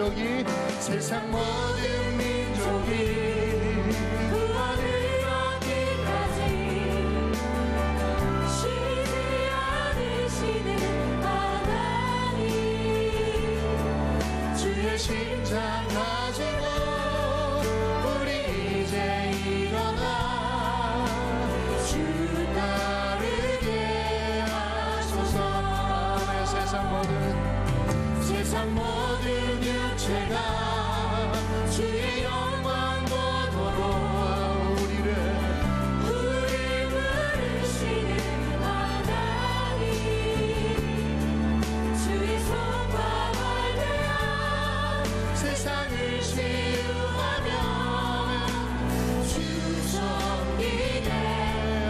민족이 세상 모든 민족이 구원을 얻기까지 쉬지 않으시는 하나님 주의 심장 가지고 우리 이제 일어나 주 따르게 하소서. 아멘. 세상 모든 육체가 주의 영광 보도록 우리를 부르시는 하나님 주의 손과 발되어 세상을 치유하며 주 섬기게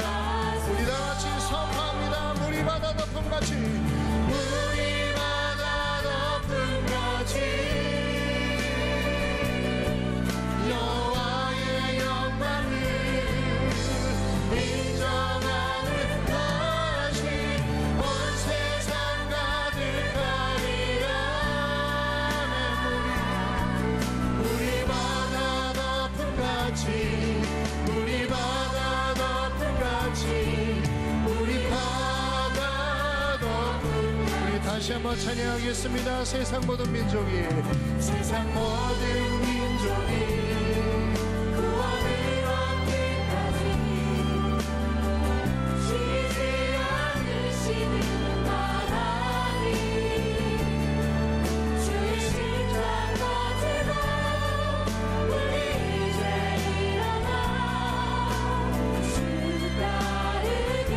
하소서. 우리 다같이 선포합니다. 물이 바다 덮음같이 물이 바다 덮음같이 여호와의 영광을 인정하는 것이 온 세상 가득하리라. 물이 바다 덮음같이 물이 바다 덮음같이 물이 바다 덮음. 우리 다시 한번 찬양하겠습니다. 세상 모든 민족이 세상 모든 민족이 구원을 얻기까지 쉬지 않으시는 하나님 주의 심장 가지고 우리 이제 일어나 주 따르게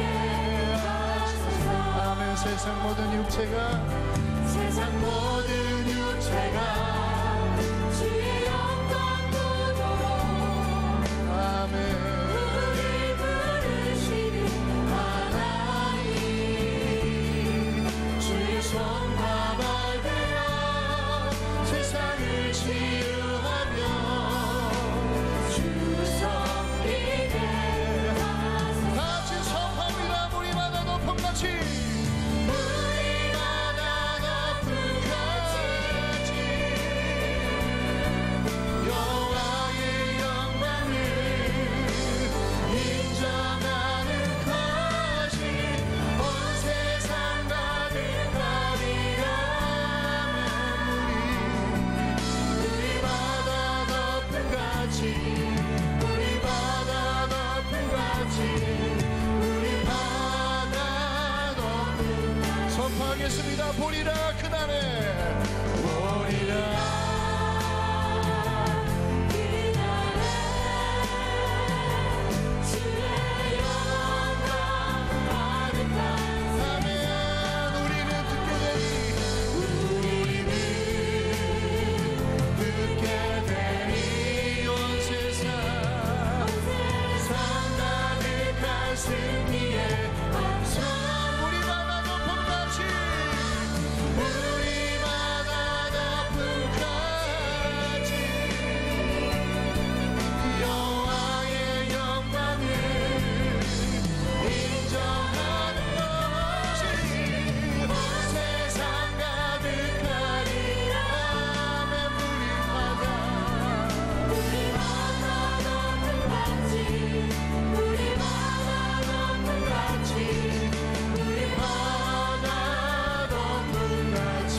하소서. 아멘. 세상 모든 육체가 주의 영광 보도록 아멘. 우리 부르시는 하나님 주의 손과 발되어 세상을 치유하며 주 섬기게 하소서. 같이 선포합니다. 물이 바다 덮음같이 물이 바다 덮음같이 여호와의 영광을 인정하는 것이 온 세상 가득하리라. 물이 바다 덮음같이 물이 바다 덮음같이 물이 바다 덮음. 선포하겠습니다. 보리라 그날에 보리라 주의 영광 가득한 아멘. 우리는 듣게 되니 온 세상 가득한 승리의 앞서 물이 바다 덮음같이 물이 바다 덮음같이 여호와의 영광을 인정하는 것이 온 세상 가득하리라. 아멘. 물이 바다 덮음같이 물이 바다 덮음같이 물이 바다 덮음같이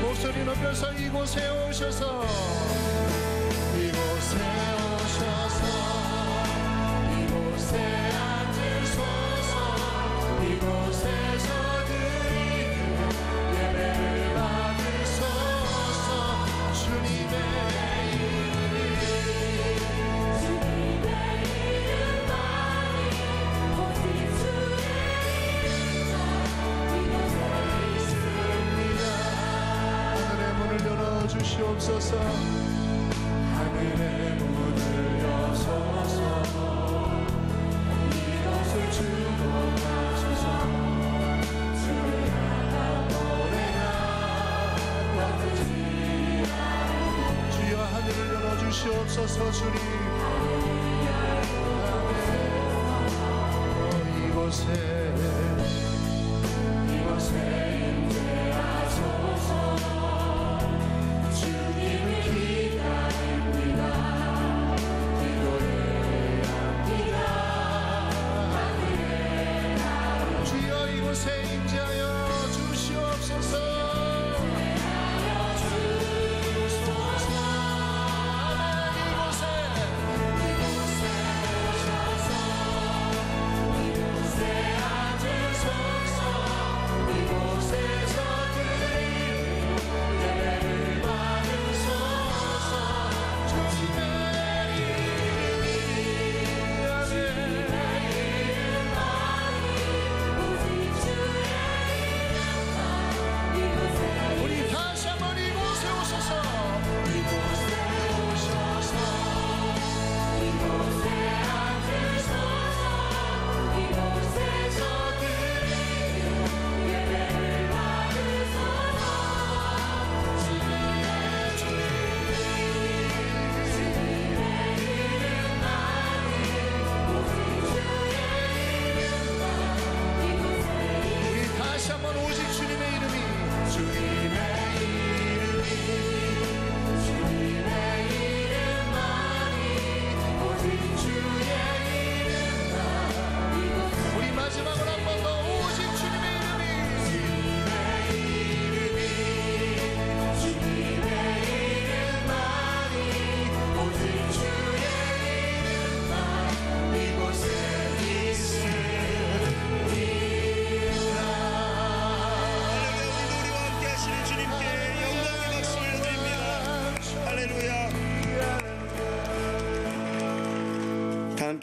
목소리 높여서 이곳에 오셔서 이곳에 앉으소서. 이곳에서 드리는 예배를 받으소서. 주님의 이름만이 오직 주의 이름만 이곳에 있습니다. 하늘의 문을 열어주시옵소서. 하늘의 문을 여소서. 이곳을 주고 가소서. 주를 향한 노래가 멈추지 않고 주여 하늘을 열어주시옵소서. 주님 이곳에 임재하소서.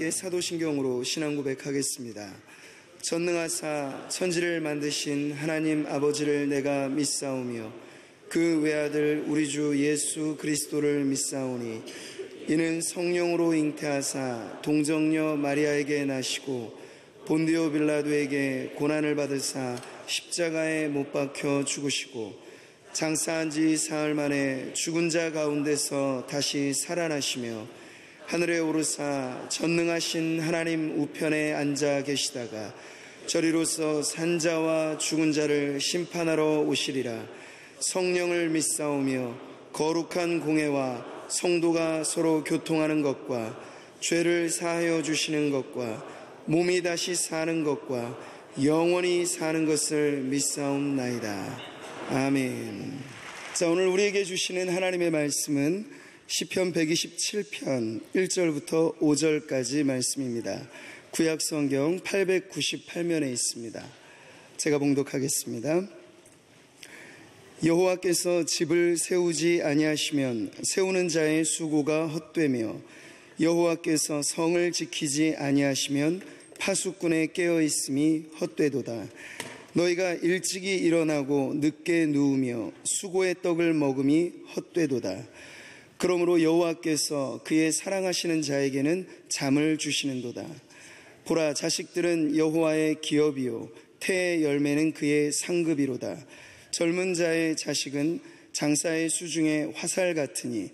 함께 사도신경으로 신앙 고백하겠습니다. 전능하사 천지를 만드신 하나님 아버지를 내가 믿사오며 그 외아들 우리 주 예수 그리스도를 믿사오니 이는 성령으로 잉태하사 동정녀 마리아에게 나시고 본디오 빌라도에게 고난을 받으사 십자가에 못 박혀 죽으시고 장사한 지 사흘 만에 죽은 자 가운데서 다시 살아나시며 하늘에 오르사 전능하신 하나님 우편에 앉아 계시다가 저리로서 산자와 죽은 자를 심판하러 오시리라. 성령을 믿사오며 거룩한 공회와 성도가 서로 교통하는 것과 죄를 사하여 주시는 것과 몸이 다시 사는 것과 영원히 사는 것을 믿사옵나이다. 아멘. 자, 오늘 우리에게 주시는 하나님의 말씀은 시편 127편 1절부터 5절까지 말씀입니다. 구약성경 898면에 있습니다. 제가 봉독하겠습니다. 여호와께서 집을 세우지 아니하시면 세우는 자의 수고가 헛되며 여호와께서 성을 지키지 아니하시면 파수꾼의 깨어있음이 헛되도다. 너희가 일찍이 일어나고 늦게 누우며 수고의 떡을 먹음이 헛되도다. 그러므로 여호와께서 그의 사랑하시는 자에게는 잠을 주시는도다. 보라, 자식들은 여호와의 기업이요 태의 열매는 그의 상급이로다. 젊은 자의 자식은 장사의 수중에 화살 같으니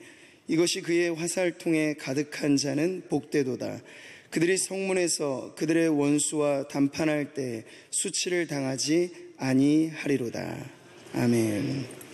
이것이 그의 화살통에 가득한 자는 복되도다. 그들이 성문에서 그들의 원수와 담판할 때 수치를 당하지 아니하리로다. 아멘.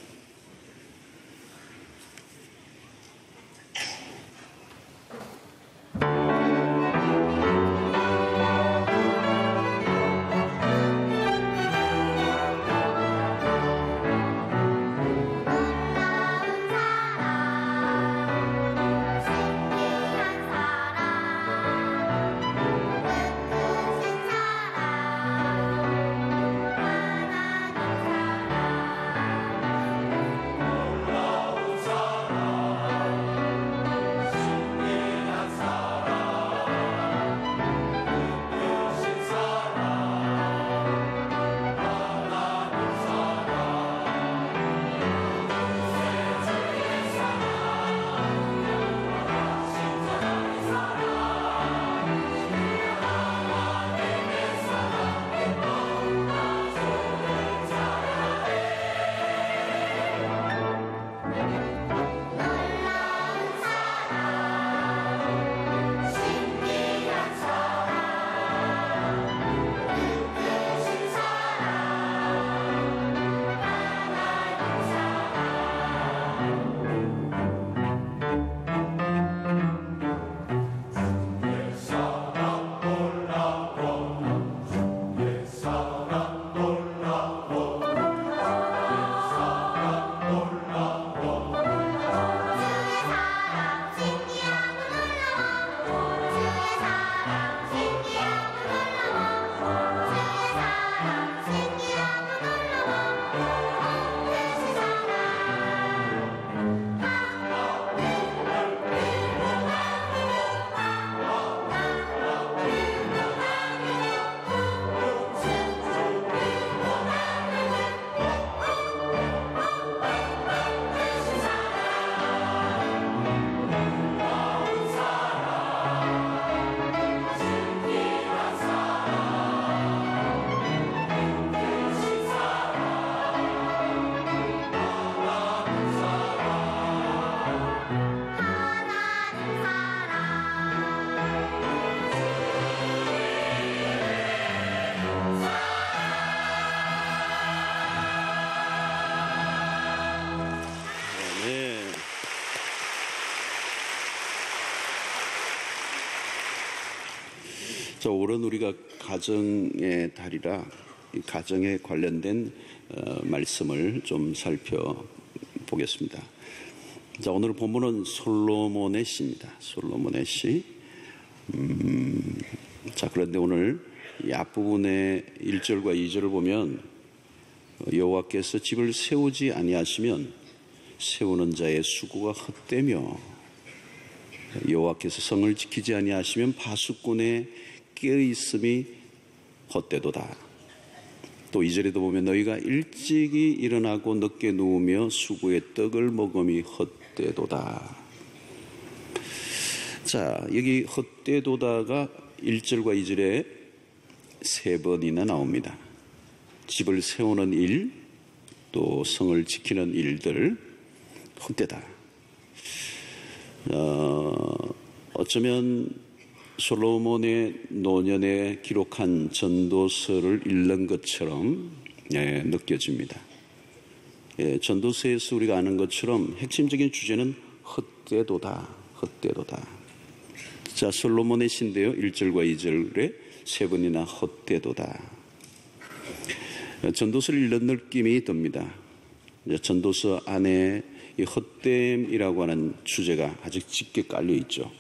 자, 올해는 우리가 가정의 달이라 이 가정에 관련된 말씀을 좀 살펴보겠습니다. 자, 오늘 본문은 솔로몬의 시입니다. 솔로몬의 시. 자, 그런데 오늘 이 앞부분의 1절과 2절을 보면 여호와께서 집을 세우지 아니하시면 세우는 자의 수고가 헛되며 여호와께서 성을 지키지 아니하시면 파수꾼의 깨어있음이 헛되도다. 또 2절에도 보면 너희가 일찍이 일어나고 늦게 누우며 수고의 떡을 먹음이 헛되도다. 자, 여기 헛되도다가 1절과 2절에 3번이나 나옵니다. 집을 세우는 일, 또 성을 지키는 일들, 헛되다. 어쩌면 솔로몬의 노년에 기록한 전도서를 읽는 것처럼 느껴집니다. 전도서에서 우리가 아는 것처럼 핵심적인 주제는 헛되도다, 헛되도다. 자, 솔로몬의 시인데요, 1절과 2절에 3번이나 헛되도다. 전도서를 읽는 느낌이 듭니다. 전도서 안에 이 헛됨이라고 하는 주제가 아주 짙게 깔려 있죠.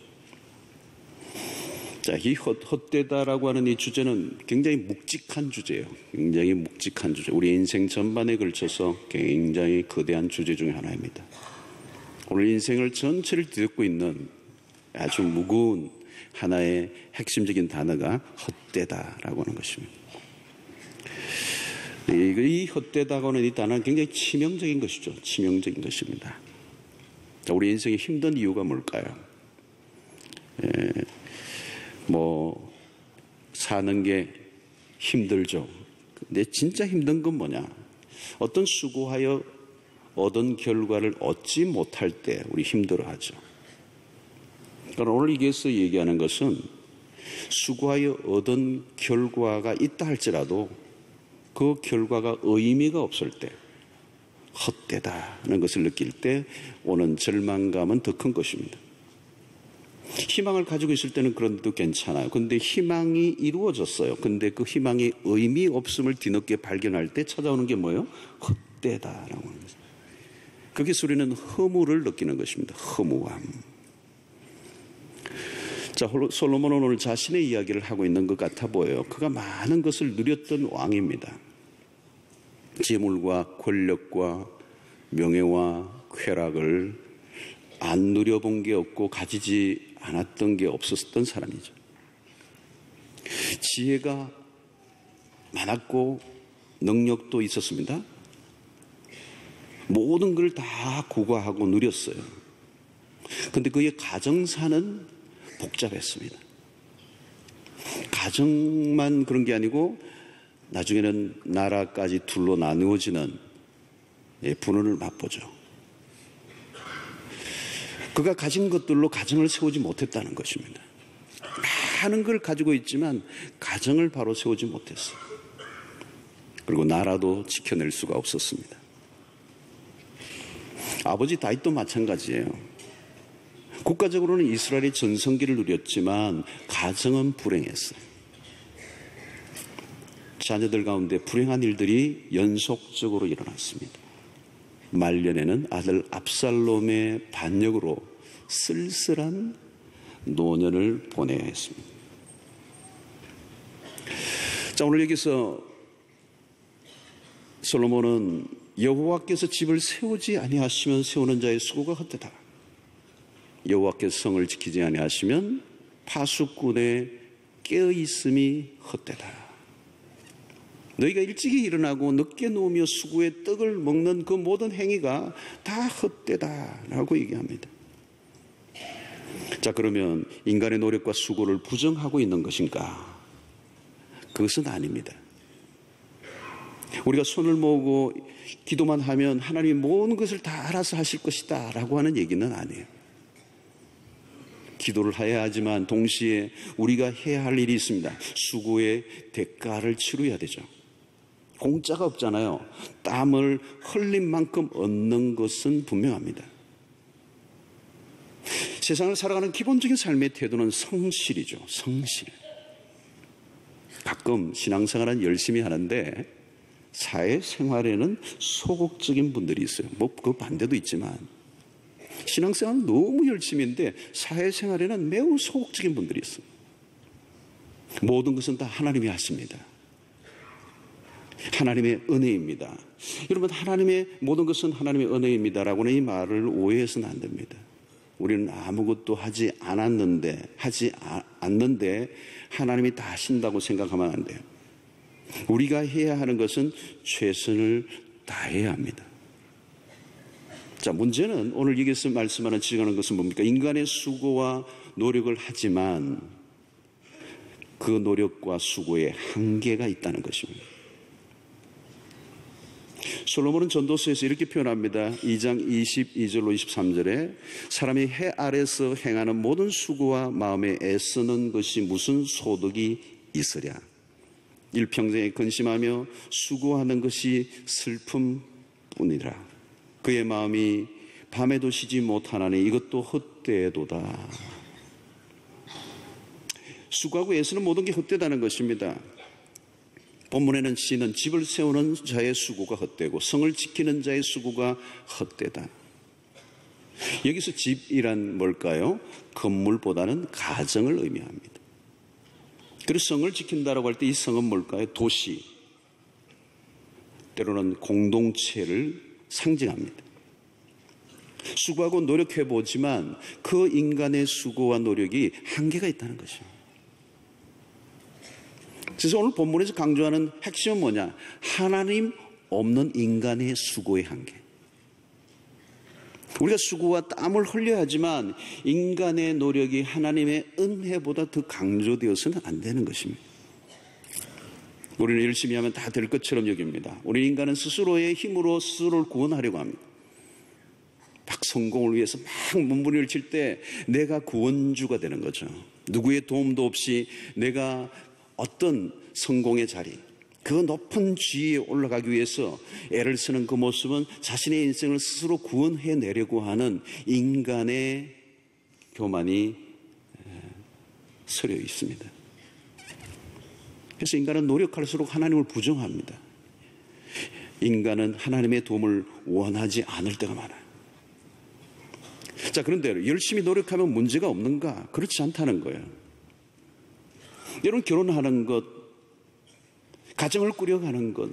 자, 이 헛되다라고 하는 이 주제는 굉장히 묵직한 주제예요. 굉장히 묵직한 주제. 우리 인생 전반에 걸쳐서 굉장히 거대한 주제 중에 하나입니다. 오늘 인생을 전체를 뒤덮고 있는 아주 무거운 하나의 핵심적인 단어가 헛되다라고 하는 것입니다. 이 헛되다고 하는 이 단어는 굉장히 치명적인 것이죠. 치명적인 것입니다. 자, 우리 인생이 힘든 이유가 뭘까요? 사는 게 힘들죠. 근데 진짜 힘든 건 뭐냐? 어떤 수고하여 얻은 결과를 얻지 못할 때 우리 힘들어하죠. 그러니까 오늘 여기에서 얘기하는 것은 수고하여 얻은 결과가 있다 할지라도 그 결과가 의미가 없을 때, 헛되다는 것을 느낄 때 오는 절망감은 더 큰 것입니다. 희망을 가지고 있을 때는 그런데도 괜찮아요. 근데 희망이 이루어졌어요. 근데 그 희망이 의미 없음을 뒤늦게 발견할 때 찾아오는 게 뭐예요? 헛되다라고 하는 거죠. 거기서 우리는 허무를 느끼는 것입니다. 허무함. 자, 솔로몬은 오늘 자신의 이야기를 하고 있는 것 같아 보여요. 그가 많은 것을 누렸던 왕입니다. 재물과 권력과 명예와 쾌락을 안 누려본 게 없고 가지지 않았던 게 없었던 사람이죠. 지혜가 많았고 능력도 있었습니다. 모든 걸 다 구가하고 누렸어요. 그런데 그의 가정사는 복잡했습니다. 가정만 그런 게 아니고 나중에는 나라까지 둘로 나누어지는 분원을 맛보죠. 그가 가진 것들로 가정을 세우지 못했다는 것입니다. 많은 걸 가지고 있지만 가정을 바로 세우지 못했어요. 그리고 나라도 지켜낼 수가 없었습니다. 아버지 다윗도 마찬가지예요. 국가적으로는 이스라엘의 전성기를 누렸지만 가정은 불행했어요. 자녀들 가운데 불행한 일들이 연속적으로 일어났습니다. 말년에는 아들 압살롬의 반역으로 쓸쓸한 노년을 보내야 했습니다. 자, 오늘 여기서 솔로몬은 여호와께서 집을 세우지 아니하시면 세우는 자의 수고가 헛되다. 여호와께서 성을 지키지 아니하시면 파수꾼의 깨어있음이 헛되다. 너희가 일찍이 일어나고 늦게 누우며 수고의 떡을 먹는 그 모든 행위가 다 헛되다라고 얘기합니다. 자, 그러면 인간의 노력과 수고를 부정하고 있는 것인가? 그것은 아닙니다. 우리가 손을 모으고 기도만 하면 하나님이 모든 것을 다 알아서 하실 것이다 라고 하는 얘기는 아니에요. 기도를 해야 하지만 동시에 우리가 해야 할 일이 있습니다. 수고의 대가를 치러야 되죠. 공짜가 없잖아요. 땀을 흘린 만큼 얻는 것은 분명합니다. 세상을 살아가는 기본적인 삶의 태도는 성실이죠. 성실. 가끔 신앙생활은 열심히 하는데 사회생활에는 소극적인 분들이 있어요. 그 반대도 있지만 신앙생활은 너무 열심히 했는데 사회생활에는 매우 소극적인 분들이 있어요. 모든 것은 다 하나님이 하십니다. 하나님의 은혜입니다. 여러분, 하나님의 모든 것은 하나님의 은혜입니다라고는 이 말을 오해해서는 안 됩니다. 우리는 아무것도 하지 않는데 하나님이 다 하신다고 생각하면 안 돼요. 우리가 해야 하는 것은 최선을 다해야 합니다. 자, 문제는 오늘 여기서 말씀하는 지적하는 것은 뭡니까? 인간의 수고와 노력을 하지만 그 노력과 수고에 한계가 있다는 것입니다. 솔로몬은 전도서에서 이렇게 표현합니다. 2장 22절로 23절에 사람이 해 아래서 행하는 모든 수고와 마음에 애쓰는 것이 무슨 소득이 있으랴. 일평생에 근심하며 수고하는 것이 슬픔뿐이라. 그의 마음이 밤에도 쉬지 못하나니 이것도 헛되도다. 수고하고 애쓰는 모든 게 헛되다는 것입니다. 본문에는 시는 집을 세우는 자의 수고가 헛되고 성을 지키는 자의 수고가 헛되다. 여기서 집이란 뭘까요? 건물보다는 가정을 의미합니다. 그리고 성을 지킨다라고 할 때 이 성은 뭘까요? 도시, 때로는 공동체를 상징합니다. 수고하고 노력해보지만 그 인간의 수고와 노력이 한계가 있다는 것입니다. 그래서 오늘 본문에서 강조하는 핵심은 뭐냐? 하나님 없는 인간의 수고의 한계. 우리가 수고와 땀을 흘려야 하지만 인간의 노력이 하나님의 은혜보다 더 강조되어서는 안 되는 것입니다. 우리는 열심히 하면 다 될 것처럼 여깁니다. 우리 인간은 스스로의 힘으로 스스로를 구원하려고 합니다. 막 성공을 위해서 막 몸부림을 칠 때 내가 구원주가 되는 거죠. 누구의 도움도 없이 내가 어떤 성공의 자리, 그 높은 지위에 올라가기 위해서 애를 쓰는 그 모습은 자신의 인생을 스스로 구원해내려고 하는 인간의 교만이 서려 있습니다. 그래서 인간은 노력할수록 하나님을 부정합니다. 인간은 하나님의 도움을 원하지 않을 때가 많아요. 자, 그런데 열심히 노력하면 문제가 없는가? 그렇지 않다는 거예요. 여러분, 결혼하는 것, 가정을 꾸려가는 것,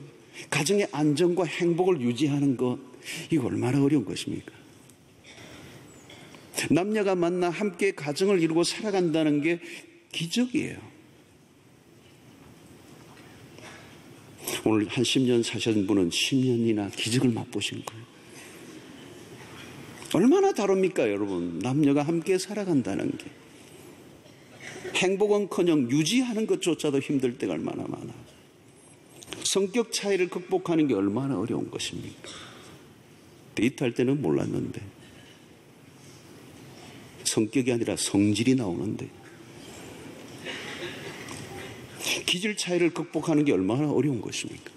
가정의 안정과 행복을 유지하는 것, 이거 얼마나 어려운 것입니까? 남녀가 만나 함께 가정을 이루고 살아간다는 게 기적이에요. 오늘 한 10년 사신 분은 10년이나 기적을 맛보신 거예요. 얼마나 다릅니까, 여러분? 남녀가 함께 살아간다는 게. 행복은커녕 유지하는 것조차도 힘들 때가 얼마나 많아. 성격 차이를 극복하는 게 얼마나 어려운 것입니까? 데이트할 때는 몰랐는데 성격이 아니라 성질이 나오는데 기질 차이를 극복하는 게 얼마나 어려운 것입니까?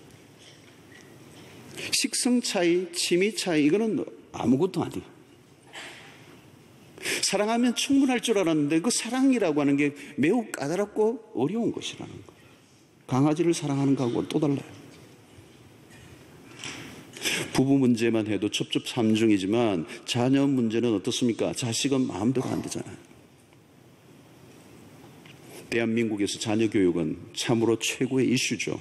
식성 차이, 취미 차이, 이거는 아무것도 아니에요. 사랑하면 충분할 줄 알았는데 그 사랑이라고 하는 게 매우 까다롭고 어려운 것이라는 거예요. 강아지를 사랑하는 거하고 또 달라요. 부부 문제만 해도 첩첩산중이지만 자녀 문제는 어떻습니까? 자식은 마음대로 안 되잖아요. 대한민국에서 자녀 교육은 참으로 최고의 이슈죠.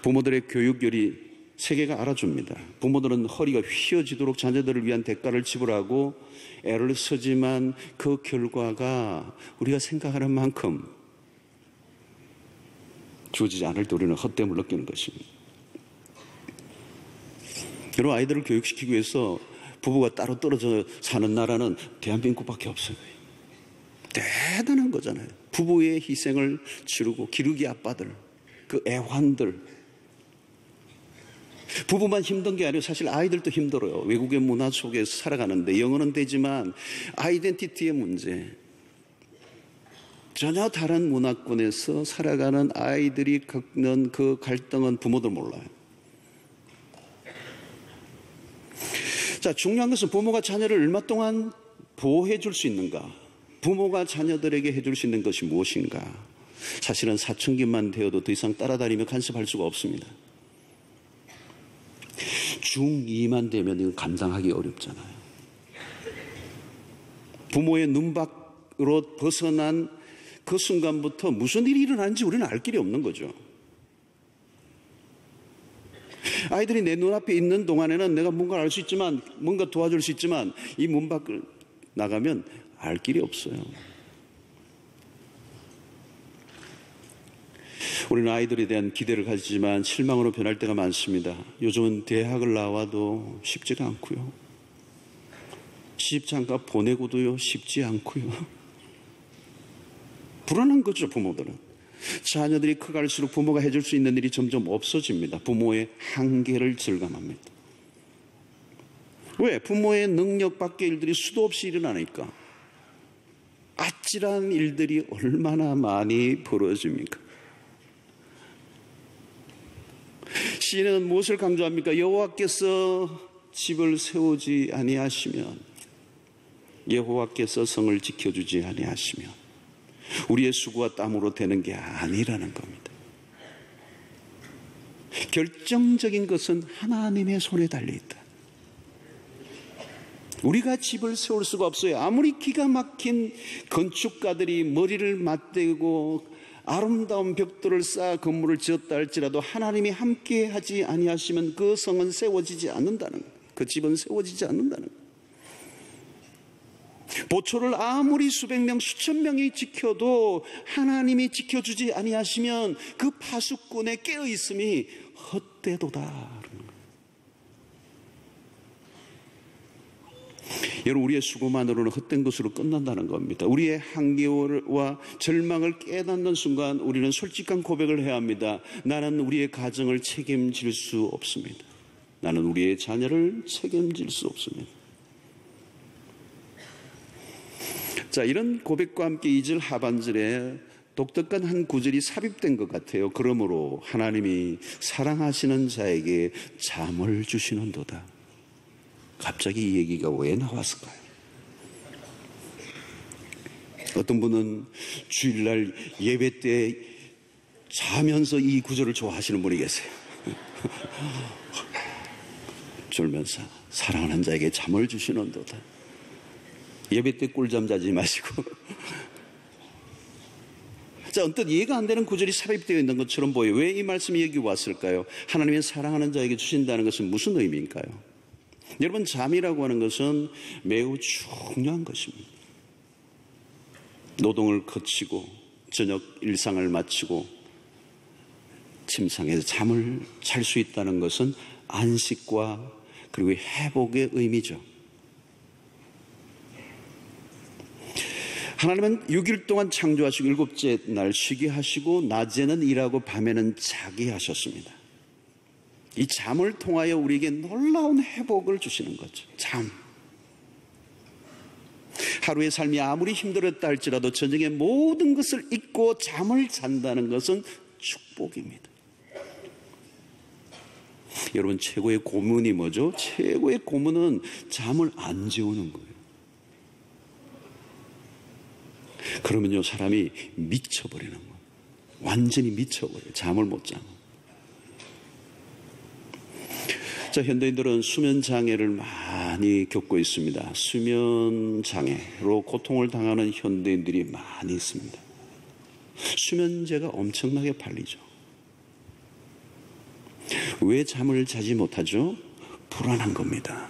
부모들의 교육열이 세계가 알아줍니다. 부모들은 허리가 휘어지도록 자녀들을 위한 대가를 지불하고 애를 쓰지만 그 결과가 우리가 생각하는 만큼 주어지지 않을 때 우리는 헛됨을 느끼는 것입니다. 여러분, 아이들을 교육시키기 위해서 부부가 따로 떨어져 사는 나라는 대한민국밖에 없어요. 대단한 거잖아요. 부부의 희생을 치르고 기르기 아빠들, 그 애환들. 부부만 힘든 게 아니라 사실 아이들도 힘들어요. 외국의 문화 속에서 살아가는데 영어는 되지만 아이덴티티의 문제, 전혀 다른 문화권에서 살아가는 아이들이 겪는 그 갈등은 부모들 몰라요. 자, 중요한 것은 부모가 자녀를 얼마 동안 보호해 줄 수 있는가? 부모가 자녀들에게 해줄 수 있는 것이 무엇인가? 사실은 사춘기만 되어도 더 이상 따라다니며 간섭할 수가 없습니다. 중2만 되면 이건 감당하기 어렵잖아요. 부모의 눈 밖으로 벗어난 그 순간부터 무슨 일이 일어나는지 우리는 알 길이 없는 거죠. 아이들이 내 눈앞에 있는 동안에는 내가 뭔가 알 수 있지만, 뭔가 도와줄 수 있지만 이 문 밖을 나가면 알 길이 없어요. 우리는 아이들에 대한 기대를 가지지만 실망으로 변할 때가 많습니다. 요즘은 대학을 나와도 쉽지가 않고요. 시집장가 보내고도요 쉽지 않고요. 불안한 거죠. 부모들은. 자녀들이 커갈수록 부모가 해줄 수 있는 일이 점점 없어집니다. 부모의 한계를 절감합니다. 왜? 부모의 능력 밖의 일들이 수도 없이 일어나니까. 아찔한 일들이 얼마나 많이 벌어집니까? 시인은 무엇을 강조합니까? 여호와께서 집을 세우지 아니하시면, 여호와께서 성을 지켜주지 아니하시면 우리의 수고와 땀으로 되는 게 아니라는 겁니다. 결정적인 것은 하나님의 손에 달려있다. 우리가 집을 세울 수가 없어요. 아무리 기가 막힌 건축가들이 머리를 맞대고 아름다운 벽돌을 쌓아 건물을 지었다 할지라도 하나님이 함께 하지 아니하시면 그 성은 세워지지 않는다는 거예요. 그 집은 세워지지 않는다는 거예요. 보초를 아무리 수백 명 수천 명이 지켜도 하나님이 지켜주지 아니하시면 그 파수꾼의 깨어있음이 헛되도다. 여러분, 우리의 수고만으로는 헛된 것으로 끝난다는 겁니다. 우리의 한계와 절망을 깨닫는 순간 우리는 솔직한 고백을 해야 합니다. 나는 우리의 가정을 책임질 수 없습니다. 나는 우리의 자녀를 책임질 수 없습니다. 자, 이런 고백과 함께 2절 하반절에 독특한 한 구절이 삽입된 것 같아요. 그러므로 하나님이 사랑하시는 자에게 잠을 주시는도다. 갑자기 이 얘기가 왜 나왔을까요? 어떤 분은 주일날 예배 때 자면서 이 구절을 좋아하시는 분이 계세요. 졸면서 사랑하는 자에게 잠을 주시는도다. 예배 때 꿀잠 자지 마시고. 자, 언뜻 이해가 안 되는 구절이 삽입되어 있는 것처럼 보여요. 왜 이 말씀이 여기 왔을까요? 하나님이 사랑하는 자에게 주신다는 것은 무슨 의미일까요? 여러분, 잠이라고 하는 것은 매우 중요한 것입니다. 노동을 거치고 저녁 일상을 마치고 침상에서 잠을 잘 수 있다는 것은 안식과 그리고 회복의 의미죠. 하나님은 6일 동안 창조하시고 7째 날 쉬게 하시고 낮에는 일하고 밤에는 자게 하셨습니다. 이 잠을 통하여 우리에게 놀라운 회복을 주시는 거죠. 잠. 하루의 삶이 아무리 힘들었다 할지라도 저녁에 모든 것을 잊고 잠을 잔다는 것은 축복입니다. 여러분, 최고의 고문이 뭐죠? 최고의 고문은 잠을 안 재우는 거예요. 그러면요, 사람이 미쳐버리는 거예요. 완전히 미쳐버려요. 잠을 못 자고. 자, 현대인들은 수면 장애를 많이 겪고 있습니다. 수면 장애로 고통을 당하는 현대인들이 많이 있습니다. 수면제가 엄청나게 팔리죠. 왜 잠을 자지 못하죠? 불안한 겁니다.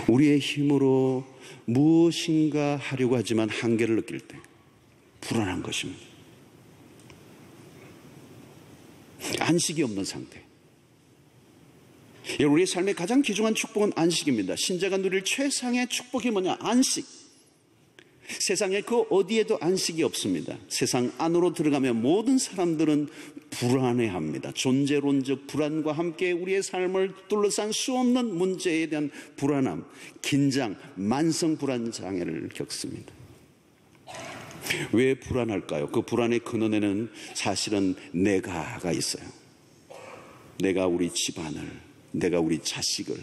우리의 힘으로 무엇인가 하려고 하지만 한계를 느낄 때 불안한 것입니다. 안식이 없는 상태. 우리의 삶의 가장 귀중한 축복은 안식입니다. 신자가 누릴 최상의 축복이 뭐냐? 안식. 세상에 그 어디에도 안식이 없습니다. 세상 안으로 들어가면 모든 사람들은 불안해합니다. 존재론적 불안과 함께 우리의 삶을 둘러싼 수없는 문제에 대한 불안함, 긴장, 만성 불안 장애를 겪습니다. 왜 불안할까요? 그 불안의 근원에는 사실은 내가가 있어요. 내가 우리 집안을, 내가 우리 자식을,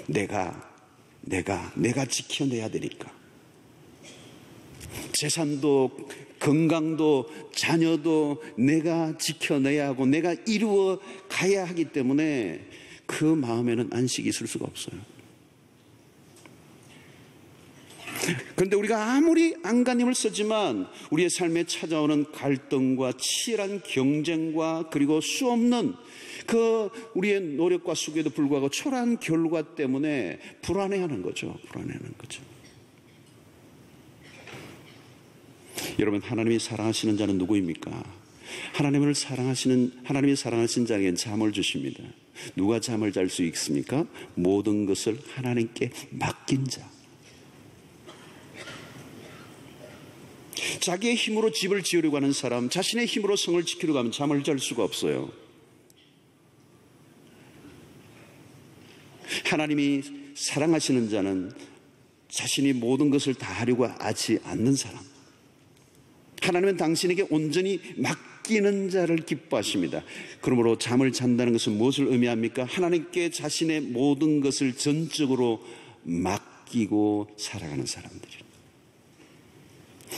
내가 지켜내야 되니까. 재산도 건강도 자녀도 내가 지켜내야 하고 내가 이루어 가야 하기 때문에 그 마음에는 안식이 있을 수가 없어요. 그런데 우리가 아무리 안간힘을 쓰지만 우리의 삶에 찾아오는 갈등과 치열한 경쟁과 그리고 수없는 그 우리의 노력과 수고에도 불구하고 초라한 결과 때문에 불안해하는 거죠. 불안해하는 거죠. 여러분, 하나님이 사랑하시는 자는 누구입니까? 하나님이 사랑하신 자에게는 잠을 주십니다. 누가 잠을 잘 수 있습니까? 모든 것을 하나님께 맡긴 자. 자기의 힘으로 집을 지으려고 하는 사람, 자신의 힘으로 성을 지키려고 하면 잠을 잘 수가 없어요. 하나님이 사랑하시는 자는 자신이 모든 것을 다 하려고 하지 않는 사람. 하나님은 당신에게 온전히 맡기는 자를 기뻐하십니다. 그러므로 잠을 잔다는 것은 무엇을 의미합니까? 하나님께 자신의 모든 것을 전적으로 맡기고 살아가는 사람들이에요.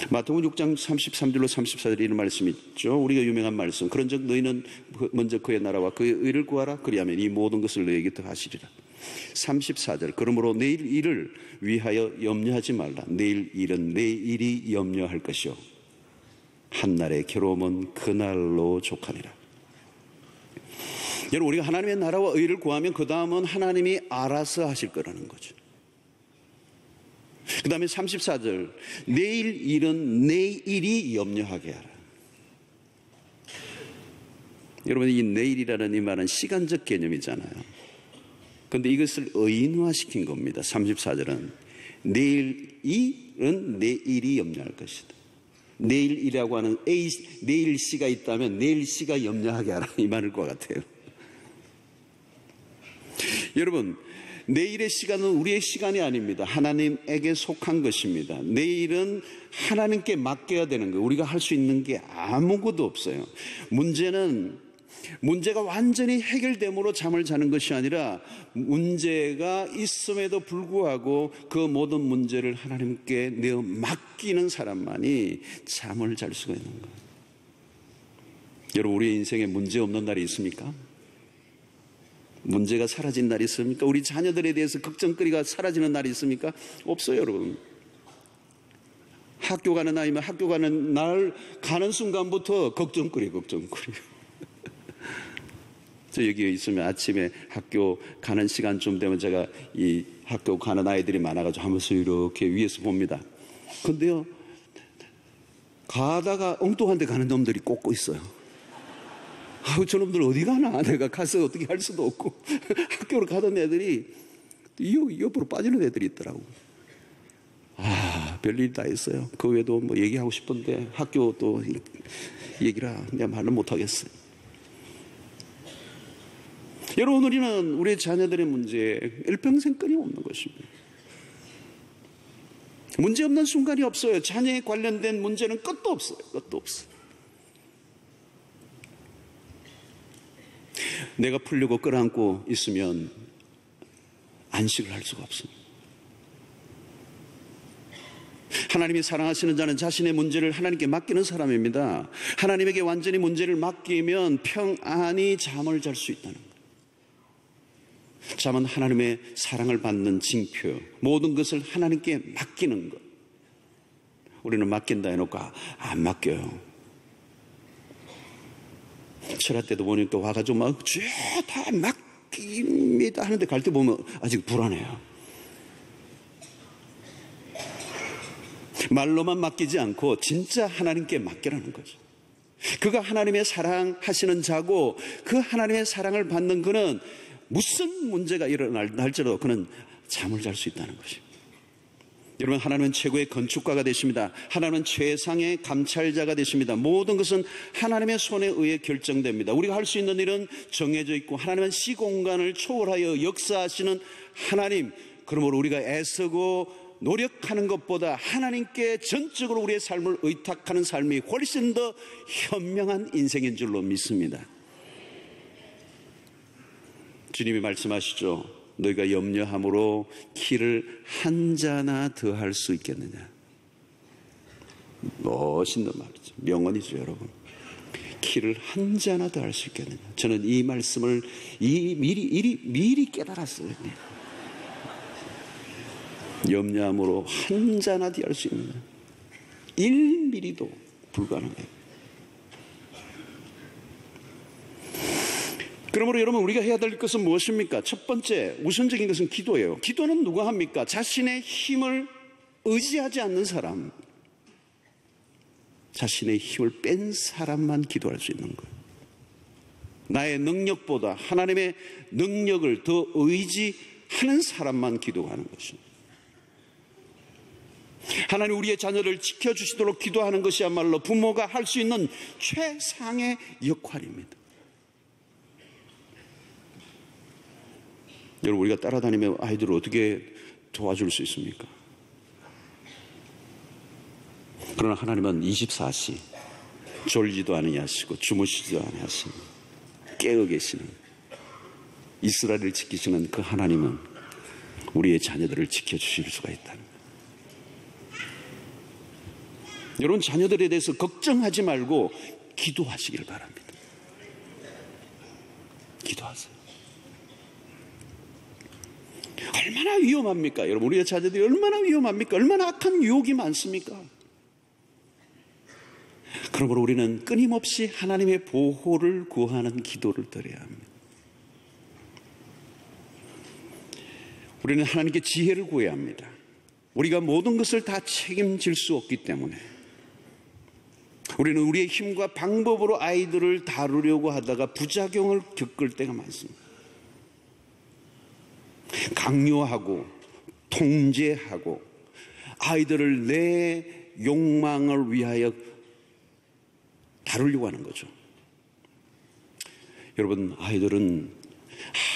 마태복음 6장 33절로 34절에 이런 말씀이 있죠. 우리가 유명한 말씀. 그런즉 너희는 먼저 그의 나라와 그의 의를 구하라. 그리하면 이 모든 것을 너희에게 더하시리라. 34절. 그러므로 내일 일을 위하여 염려하지 말라. 내일 일은 내일이 염려할 것이요 한날의 괴로움은 그날로 족하니라. 여러분, 우리가 하나님의 나라와 의를 구하면 그 다음은 하나님이 알아서 하실 거라는 거죠. 그 다음에 34절. 내일 일은 내일이 염려하게 하라. 여러분, 이 내일이라는 이 말은 시간적 개념이잖아요. 그런데 이것을 의인화시킨 겁니다. 34절은 내일은 내일이 염려할 것이다. 내일이라고 하는 내일 시가 있다면 내일 시가 염려하게 하라, 이 말일 것 같아요. 여러분, 내일의 시간은 우리의 시간이 아닙니다. 하나님에게 속한 것입니다. 내일은 하나님께 맡겨야 되는 거예요. 우리가 할 수 있는 게 아무것도 없어요. 문제가 완전히 해결됨으로 잠을 자는 것이 아니라 문제가 있음에도 불구하고 그 모든 문제를 하나님께 내어 맡기는 사람만이 잠을 잘 수가 있는 거예요. 여러분, 우리의 인생에 문제 없는 날이 있습니까? 문제가 사라진 날이 있습니까? 우리 자녀들에 대해서 걱정거리가 사라지는 날이 있습니까? 없어요, 여러분. 학교 가는 아이면 학교 가는 날 가는 순간부터 걱정거리. 저 여기에 있으면 아침에 학교 가는 시간쯤 되면 제가 이 학교 가는 아이들이 많아가지고 하면서 이렇게 위에서 봅니다. 근데요, 가다가 엉뚱한 데 가는 놈들이 꽂고 있어요. 저놈들 어디 가나? 내가 가서 어떻게 할 수도 없고. 학교로 가던 애들이 옆으로 빠지는 애들이 있더라고. 별일 다 있어요. 그 외에도 뭐 얘기하고 싶은데 학교 또 얘기라 내가 말을 못하겠어요. 여러분, 우리는 우리 자녀들의 문제에 일평생 끊임없는 것입니다. 문제 없는 순간이 없어요. 자녀에 관련된 문제는 끝도 없어요. 내가 풀려고 끌어안고 있으면 안식을 할 수가 없습니다. 하나님이 사랑하시는 자는 자신의 문제를 하나님께 맡기는 사람입니다. 하나님에게 완전히 문제를 맡기면 평안히 잠을 잘 수 있다는 거예요. 잠은 하나님의 사랑을 받는 징표, 모든 것을 하나님께 맡기는 것. 우리는 맡긴다 해놓고 안 맡겨요. 철학 때도 보니 또 와가지고 막 다 맡깁니다 하는데 갈 때 보면 아직 불안해요. 말로만 맡기지 않고 진짜 하나님께 맡기라는 거죠. 그가 하나님의 사랑하시는 자고 그 하나님의 사랑을 받는 그는 무슨 문제가 일어날지라도 그는 잠을 잘 수 있다는 것입니다. 여러분, 하나님은 최고의 건축가가 되십니다. 하나님은 최상의 감찰자가 되십니다. 모든 것은 하나님의 손에 의해 결정됩니다. 우리가 할 수 있는 일은 정해져 있고 하나님은 시공간을 초월하여 역사하시는 하나님. 그러므로 우리가 애쓰고 노력하는 것보다 하나님께 전적으로 우리의 삶을 의탁하는 삶이 훨씬 더 현명한 인생인 줄로 믿습니다. 주님이 말씀하시죠. 너희가 염려함으로 키를 한 자나 더 할 수 있겠느냐. 멋있는 말이죠. 명언이죠, 여러분. 키를 한 자나 더 할 수 있겠느냐. 저는 이 말씀을 미리 깨달았어요. 염려함으로 한 자나 더 할 수 있느냐. 1mm도 불가능해요. 그러므로 여러분, 우리가 해야 될 것은 무엇입니까? 첫 번째, 우선적인 것은 기도예요. 기도는 누가 합니까? 자신의 힘을 의지하지 않는 사람, 자신의 힘을 뺀 사람만 기도할 수 있는 거예요. 나의 능력보다 하나님의 능력을 더 의지하는 사람만 기도하는 것입니다. 하나님 우리의 자녀를 지켜주시도록 기도하는 것이야말로 부모가 할 수 있는 최상의 역할입니다. 여러분, 우리가 따라다니며 아이들을 어떻게 도와줄 수 있습니까? 그러나 하나님은 24시 졸지도 아니하시고 주무시지도 아니하시고 깨어 계시는, 이스라엘을 지키시는 그 하나님은 우리의 자녀들을 지켜주실 수가 있다는 거예요. 여러분, 자녀들에 대해서 걱정하지 말고 기도하시길 바랍니다. 기도하세요. 얼마나 위험합니까? 여러분, 우리의 자녀들이 얼마나 위험합니까? 얼마나 악한 유혹이 많습니까? 그러므로 우리는 끊임없이 하나님의 보호를 구하는 기도를 드려야 합니다. 우리는 하나님께 지혜를 구해야 합니다. 우리가 모든 것을 다 책임질 수 없기 때문에 우리는 우리의 힘과 방법으로 아이들을 다루려고 하다가 부작용을 겪을 때가 많습니다. 강요하고 통제하고 아이들을 내 욕망을 위하여 다루려고 하는 거죠. 여러분, 아이들은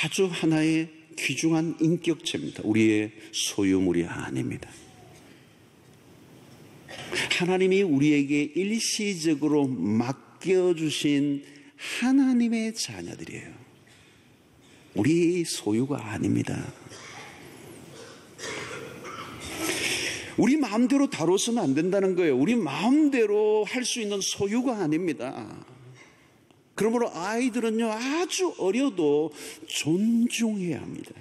아주 하나의 귀중한 인격체입니다. 우리의 소유물이 아닙니다. 하나님이 우리에게 일시적으로 맡겨주신 하나님의 자녀들이에요. 우리 소유가 아닙니다. 우리 마음대로 다뤄서는 안 된다는 거예요. 우리 마음대로 할 수 있는 소유가 아닙니다. 그러므로 아이들은요, 아주 어려도 존중해야 합니다.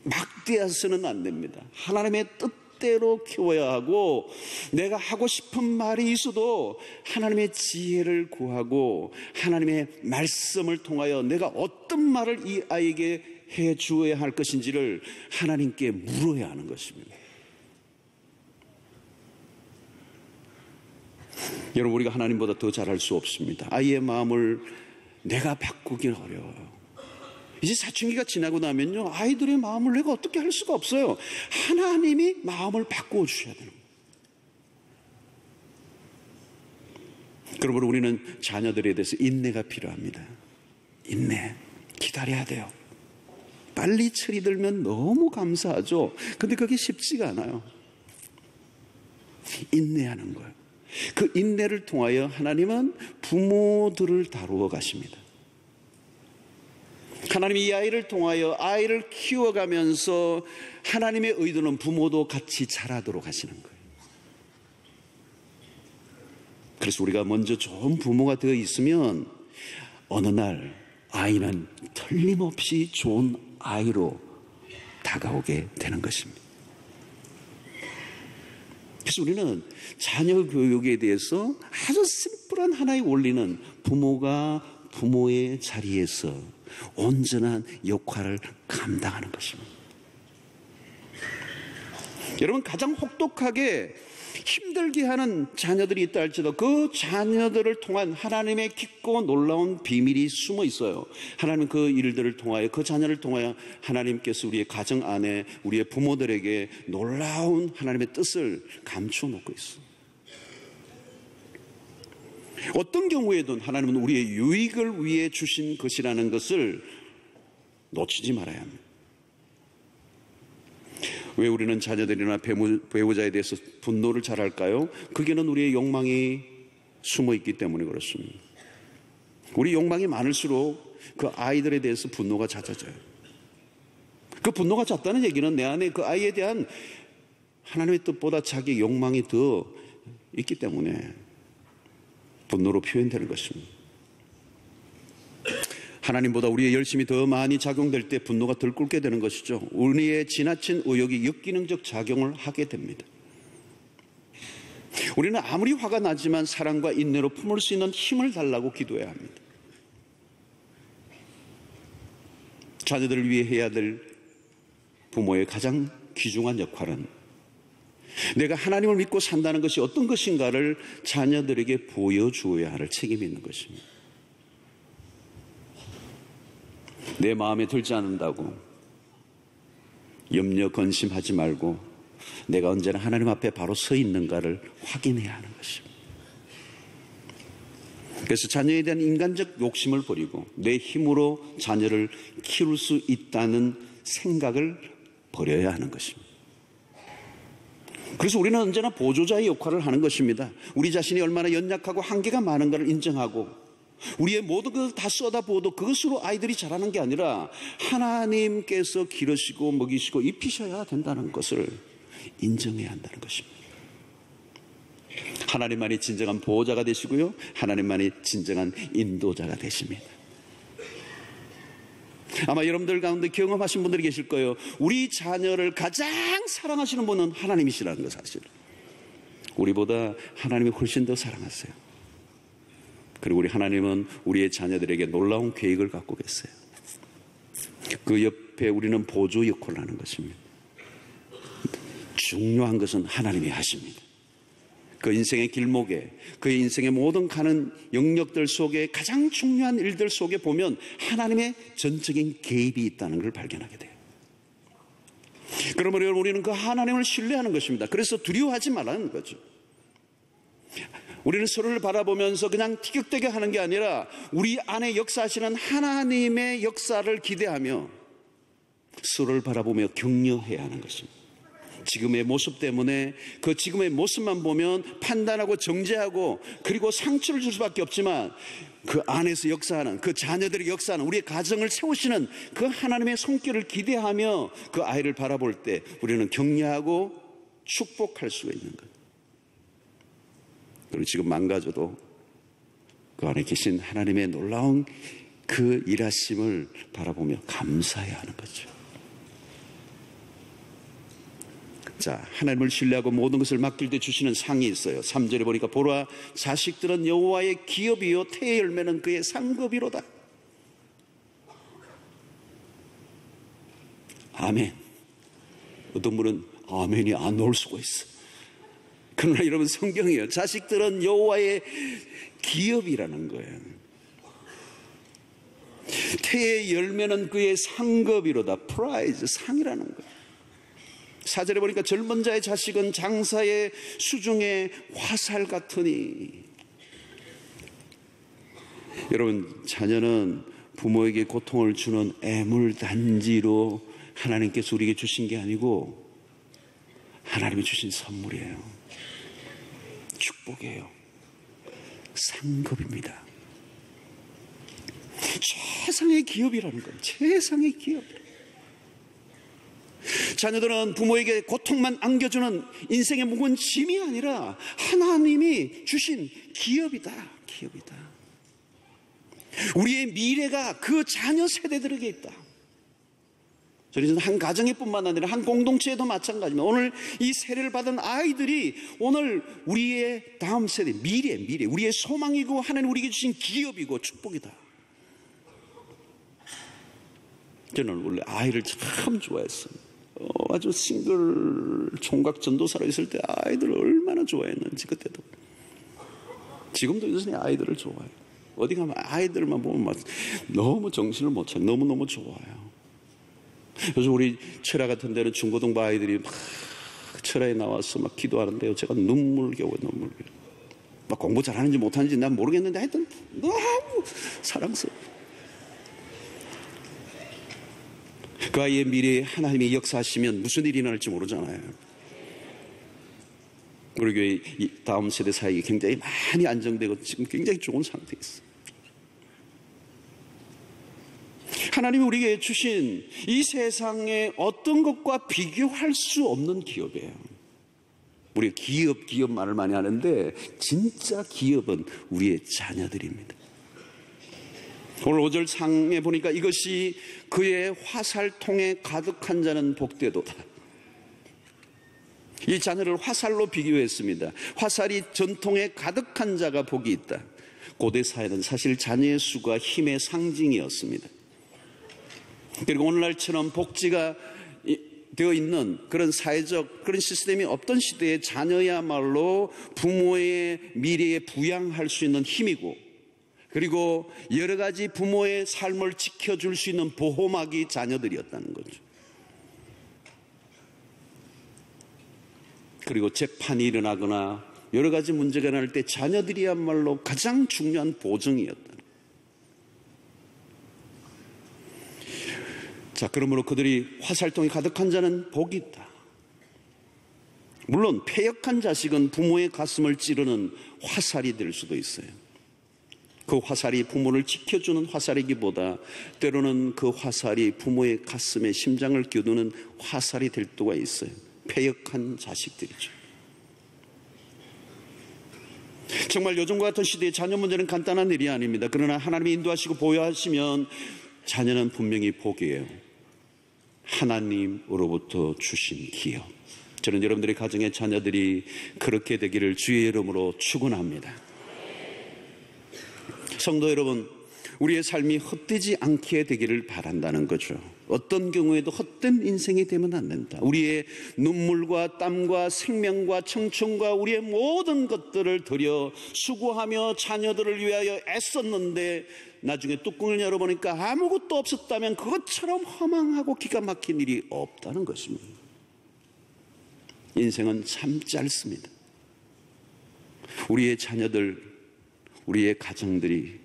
막대해서는 안 됩니다. 하나님의 뜻대로 키워야 하고, 내가 하고 싶은 말이 있어도 하나님의 지혜를 구하고 하나님의 말씀을 통하여 내가 어떤 말을 이 아이에게 해 주어야 할 것인지를 하나님께 물어야 하는 것입니다. 여러분, 우리가 하나님보다 더 잘할 수 없습니다. 아이의 마음을 내가 바꾸기는 어려워요. 이제 사춘기가 지나고 나면요, 아이들의 마음을 내가 어떻게 할 수가 없어요. 하나님이 마음을 바꾸어 주셔야 되는 거예요. 그러므로 우리는 자녀들에 대해서 인내가 필요합니다. 인내, 기다려야 돼요. 빨리 철이 들면 너무 감사하죠. 근데 그게 쉽지가 않아요. 인내하는 거예요. 그 인내를 통하여 하나님은 부모들을 다루어 가십니다. 하나님이 이 아이를 통하여 아이를 키워가면서 하나님의 의도는 부모도 같이 자라도록 하시는 거예요. 그래서 우리가 먼저 좋은 부모가 되어 있으면 어느 날 아이는 틀림없이 좋은 아이로 다가오게 되는 것입니다. 그래서 우리는 자녀 교육에 대해서 아주 심플한 하나의 원리는 부모가 부모의 자리에서 온전한 역할을 감당하는 것입니다. 여러분, 가장 혹독하게 힘들게 하는 자녀들이 있다 할지라도 그 자녀들을 통한 하나님의 깊고 놀라운 비밀이 숨어 있어요. 하나님은 그 일들을 통하여, 그 자녀를 통하여 하나님께서 우리의 가정 안에 우리의 부모들에게 놀라운 하나님의 뜻을 감추어 놓고 있어요. 어떤 경우에든 하나님은 우리의 유익을 위해 주신 것이라는 것을 놓치지 말아야 합니다. 왜 우리는 자녀들이나 배우자에 대해서 분노를 잘할까요? 그게는 우리의 욕망이 숨어 있기 때문에 그렇습니다. 우리 욕망이 많을수록 그 아이들에 대해서 분노가 잦아져요. 그 분노가 잦다는 얘기는 내 안에 그 아이에 대한 하나님의 뜻보다 자기 욕망이 더 있기 때문에 분노로 표현되는 것입니다. 하나님보다 우리의 열심이 더 많이 작용될 때 분노가 덜 끓게 되는 것이죠. 우리의 지나친 의욕이 역기능적 작용을 하게 됩니다. 우리는 아무리 화가 나지만 사랑과 인내로 품을 수 있는 힘을 달라고 기도해야 합니다. 자녀들을 위해 해야 될 부모의 가장 귀중한 역할은 내가 하나님을 믿고 산다는 것이 어떤 것인가를 자녀들에게 보여주어야 할 책임이 있는 것입니다. 내 마음에 들지 않는다고 염려 근심하지 말고 내가 언제나 하나님 앞에 바로 서 있는가를 확인해야 하는 것입니다. 그래서 자녀에 대한 인간적 욕심을 버리고 내 힘으로 자녀를 키울 수 있다는 생각을 버려야 하는 것입니다. 그래서 우리는 언제나 보조자의 역할을 하는 것입니다. 우리 자신이 얼마나 연약하고 한계가 많은가를 인정하고 우리의 모든 것을 다 쏟아부어도 그것으로 아이들이 자라는 게 아니라 하나님께서 기르시고 먹이시고 입히셔야 된다는 것을 인정해야 한다는 것입니다. 하나님만이 진정한 보호자가 되시고요, 하나님만이 진정한 인도자가 되십니다. 아마 여러분들 가운데 경험하신 분들이 계실 거예요. 우리 자녀를 가장 사랑하시는 분은 하나님이시라는 거 사실. 우리보다 하나님이 훨씬 더 사랑하세요. 그리고 우리 하나님은 우리의 자녀들에게 놀라운 계획을 갖고 계세요. 그 옆에 우리는 보조 역할을 하는 것입니다. 중요한 것은 하나님이 하십니다. 그 인생의 길목에, 그의 인생의 모든 가는 영역들 속에 가장 중요한 일들 속에 보면 하나님의 전적인 개입이 있다는 걸 발견하게 돼요. 그러므로 우리는 그 하나님을 신뢰하는 것입니다. 그래서 두려워하지 말라는 거죠. 우리는 서로를 바라보면서 그냥 티격태격 하는 게 아니라 우리 안에 역사하시는 하나님의 역사를 기대하며 서로를 바라보며 격려해야 하는 것입니다. 지금의 모습 때문에 그 지금의 모습만 보면 판단하고 정죄하고 그리고 상처를 줄 수밖에 없지만 그 안에서 역사하는, 그 자녀들이 역사하는, 우리의 가정을 세우시는 그 하나님의 손길을 기대하며 그 아이를 바라볼 때 우리는 격려하고 축복할 수가 있는 것. 그리고 지금 망가져도 그 안에 계신 하나님의 놀라운 그 일하심을 바라보며 감사해야 하는 거죠. 자, 하나님을 신뢰하고 모든 것을 맡길 때 주시는 상이 있어요. 3절에 보니까 보라, 자식들은 여호와의 기업이요 태의 열매는 그의 상급이로다. 아멘. 어떤 분은 아멘이 안 나올 수가 있어. 그러나 여러분, 성경이에요. 자식들은 여호와의 기업이라는 거예요. 태의 열매는 그의 상급이로다. 프라이즈, 상이라는 거예요. 4절에 보니까 젊은 자의 자식은 장사의 수중의 화살 같으니. 여러분, 자녀는 부모에게 고통을 주는 애물단지로 하나님께서 우리에게 주신 게 아니고 하나님이 주신 선물이에요. 축복이에요. 상급입니다. 최상의 기업이라는 거예요. 최상의 기업. 자녀들은 부모에게 고통만 안겨주는 인생의 무거운 짐이 아니라 하나님이 주신 기업이다. 기업이다. 우리의 미래가 그 자녀 세대들에게 있다. 저는 한 가정에 뿐만 아니라 한 공동체에도 마찬가지입니다. 오늘 이 세례를 받은 아이들이 오늘 우리의 다음 세대, 미래, 우리의 소망이고 하나님 우리에게 주신 기업이고 축복이다. 저는 원래 아이를 참 좋아했어요. 아주 싱글 총각 전도사로 있을 때 아이들을 얼마나 좋아했는지 그때도. 지금도 여전히 아이들을 좋아해요. 어디 가면 아이들만 보면 막 너무 정신을 못 차려. 너무너무 좋아요. 요즘 우리 철야 같은 데는 중고등부 아이들이 막 철야에 나와서 막 기도하는데요. 제가 눈물겨워요. 막 공부 잘하는지 못하는지 난 모르겠는데 하여튼 너무 사랑스러워요. 그 아이의 미래에 하나님이 역사하시면 무슨 일이 일어날지 모르잖아요. 우리 교회 다음 세대 사이에 굉장히 많이 안정되고 지금 굉장히 좋은 상태에 있어요. 하나님이 우리에게 주신 이 세상의 어떤 것과 비교할 수 없는 기업이에요. 우리가 기업 말을 많이 하는데 진짜 기업은 우리의 자녀들입니다. 오늘 5절 상에 보니까 이것이 그의 화살통에 가득한 자는 복되도다. 이 자녀를 화살로 비교했습니다. 화살이 전통에 가득한 자가 복이 있다. 고대 사회는 사실 자녀의 수가 힘의 상징이었습니다. 그리고 오늘날처럼 복지가 되어 있는 그런 사회적 그런 시스템이 없던 시대에 자녀야말로 부모의 미래에 부양할 수 있는 힘이고, 그리고 여러 가지 부모의 삶을 지켜줄 수 있는 보호막이 자녀들이었다는 거죠. 그리고 재판이 일어나거나 여러 가지 문제가 일어날 때 자녀들이야말로 가장 중요한 보증이었다. 자, 그러므로 그들이 화살통이 가득한 자는 복이 있다. 물론 패역한 자식은 부모의 가슴을 찌르는 화살이 될 수도 있어요. 그 화살이 부모를 지켜주는 화살이기보다 때로는 그 화살이 부모의 가슴에 심장을 겨누는 화살이 될 때가 있어요. 패역한 자식들이죠. 정말 요즘과 같은 시대의 자녀 문제는 간단한 일이 아닙니다. 그러나 하나님이 인도하시고 보호하시면 자녀는 분명히 복이에요. 하나님으로부터 주신 기업. 저는 여러분들의 가정의 자녀들이 그렇게 되기를 주의 이름으로 축원합니다. 성도 여러분, 우리의 삶이 헛되지 않게 되기를 바란다는 거죠. 어떤 경우에도 헛된 인생이 되면 안 된다. 우리의 눈물과 땀과 생명과 청춘과 우리의 모든 것들을 들여 수고하며 자녀들을 위하여 애썼는데 나중에 뚜껑을 열어보니까 아무것도 없었다면 그것처럼 허망하고 기가 막힌 일이 없다는 것입니다. 인생은 참 짧습니다. 우리의 자녀들, 우리의 가정들이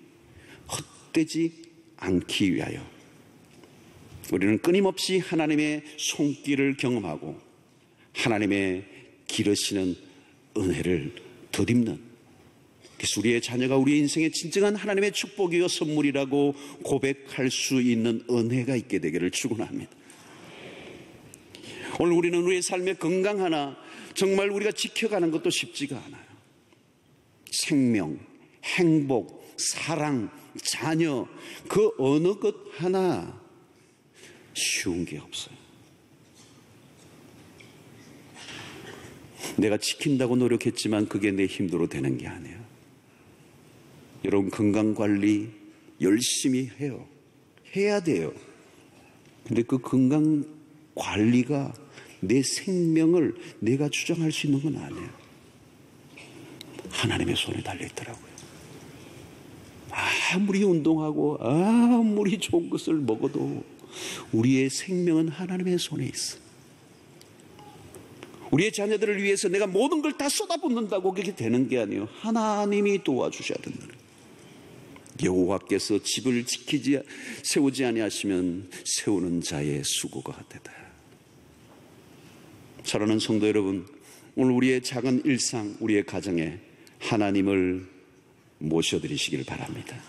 헛되지 않기 위하여 우리는 끊임없이 하나님의 손길을 경험하고 하나님의 기르시는 은혜를 덧입는, 그래서 우리의 자녀가 우리 인생의 진정한 하나님의 축복이요 선물이라고 고백할 수 있는 은혜가 있게 되기를 축원합니다. 오늘 우리는 우리의 삶의 건강 하나 정말 우리가 지켜가는 것도 쉽지가 않아요. 생명, 행복, 사랑, 자녀, 그 어느 것 하나 쉬운 게 없어요. 내가 지킨다고 노력했지만 그게 내 힘으로 되는 게 아니에요. 여러분, 건강관리 열심히 해요. 해야 돼요. 근데 그 건강관리가 내 생명을 내가 주장할 수 있는 건 아니에요. 하나님의 손에 달려있더라고요. 아무리 운동하고 아무리 좋은 것을 먹어도 우리의 생명은 하나님의 손에 있어. 우리의 자녀들을 위해서 내가 모든 걸 다 쏟아붓는다고 그렇게 되는 게 아니에요. 하나님이 도와주셔야 된다. 여호와께서 집을 세우지 아니하시면 세우는 자의 수고가 되다. 사랑하는 성도 여러분, 오늘 우리의 작은 일상, 우리의 가정에 하나님을 모셔드리시기를 바랍니다.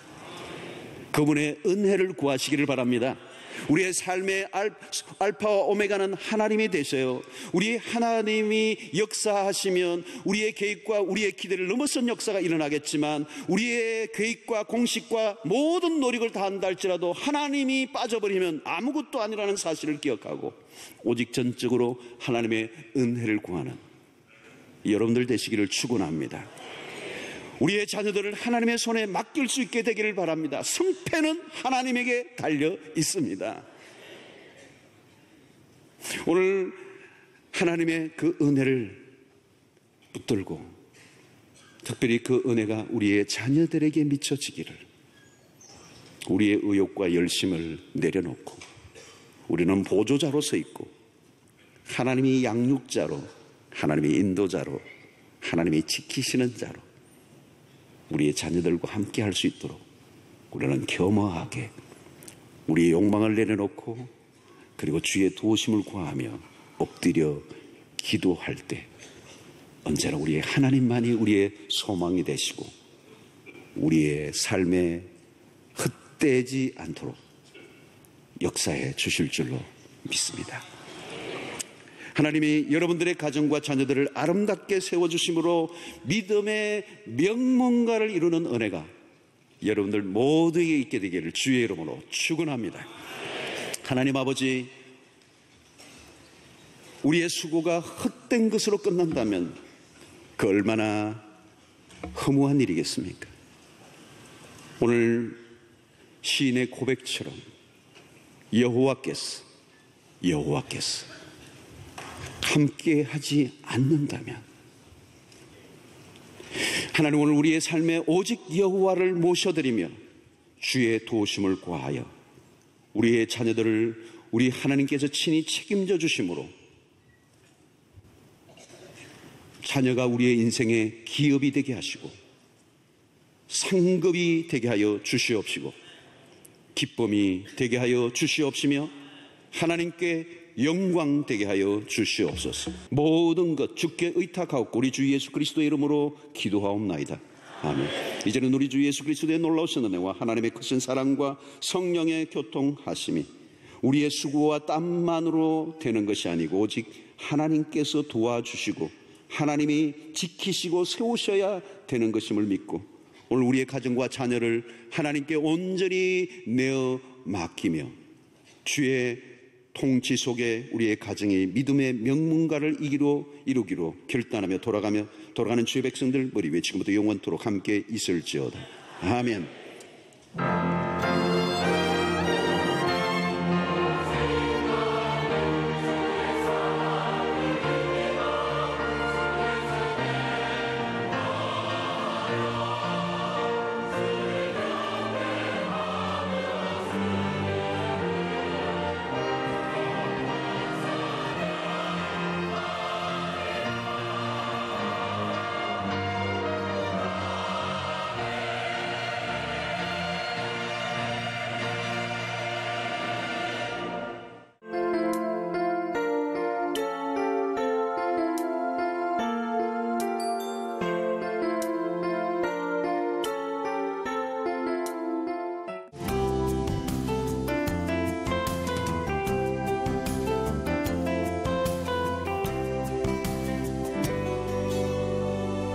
그분의 은혜를 구하시기를 바랍니다. 우리의 삶의 알파와 오메가는 하나님이 되셔요. 우리 하나님이 역사하시면 우리의 계획과 우리의 기대를 넘어선 역사가 일어나겠지만, 우리의 계획과 공식과 모든 노력을 다한다 할지라도 하나님이 빠져버리면 아무것도 아니라는 사실을 기억하고 오직 전적으로 하나님의 은혜를 구하는 여러분들 되시기를 축원합니다. 우리의 자녀들을 하나님의 손에 맡길 수 있게 되기를 바랍니다. 승패는 하나님에게 달려 있습니다. 오늘 하나님의 그 은혜를 붙들고 특별히 그 은혜가 우리의 자녀들에게 미쳐지기를, 우리의 의욕과 열심을 내려놓고 우리는 보조자로 서 있고 하나님이 양육자로, 하나님이 인도자로, 하나님이 지키시는 자로 우리의 자녀들과 함께 할 수 있도록 우리는 겸허하게 우리의 욕망을 내려놓고 그리고 주의 도우심을 구하며 엎드려 기도할 때 언제나 우리의 하나님만이 우리의 소망이 되시고 우리의 삶에 헛되지 않도록 역사해 주실 줄로 믿습니다. 하나님이 여러분들의 가정과 자녀들을 아름답게 세워주심으로 믿음의 명문가를 이루는 은혜가 여러분들 모두에게 있게 되기를 주의 이름으로 축원합니다. 하나님 아버지, 우리의 수고가 헛된 것으로 끝난다면 그 얼마나 허무한 일이겠습니까? 오늘 시인의 고백처럼 여호와께서 함께 하지 않는다면, 하나님 오늘 우리의 삶에 오직 여호와를 모셔드리며 주의 도우심을 구하여 우리의 자녀들을 우리 하나님께서 친히 책임져 주심으로 자녀가 우리의 인생의 기업이 되게 하시고 상급이 되게 하여 주시옵시고 기쁨이 되게 하여 주시옵시며 하나님께 영광 되게 하여 주시옵소서. 모든 것 주께 의탁하옵고 우리 주 예수 그리스도의 이름으로 기도하옵나이다. 아멘. 이제는 우리 주 예수 그리스도의 놀라우신 은혜와 하나님의 크신 사랑과 성령의 교통하심이 우리의 수고와 땀만으로 되는 것이 아니고 오직 하나님께서 도와주시고 하나님이 지키시고 세우셔야 되는 것임을 믿고 오늘 우리의 가정과 자녀를 하나님께 온전히 내어 맡기며 주의 통치 속에 우리의 가정이 믿음의 명문가를 이루기로 결단하며 돌아가는 주의 백성들 머리 위에 지금부터 영원토록 함께 있을지어다. 아멘.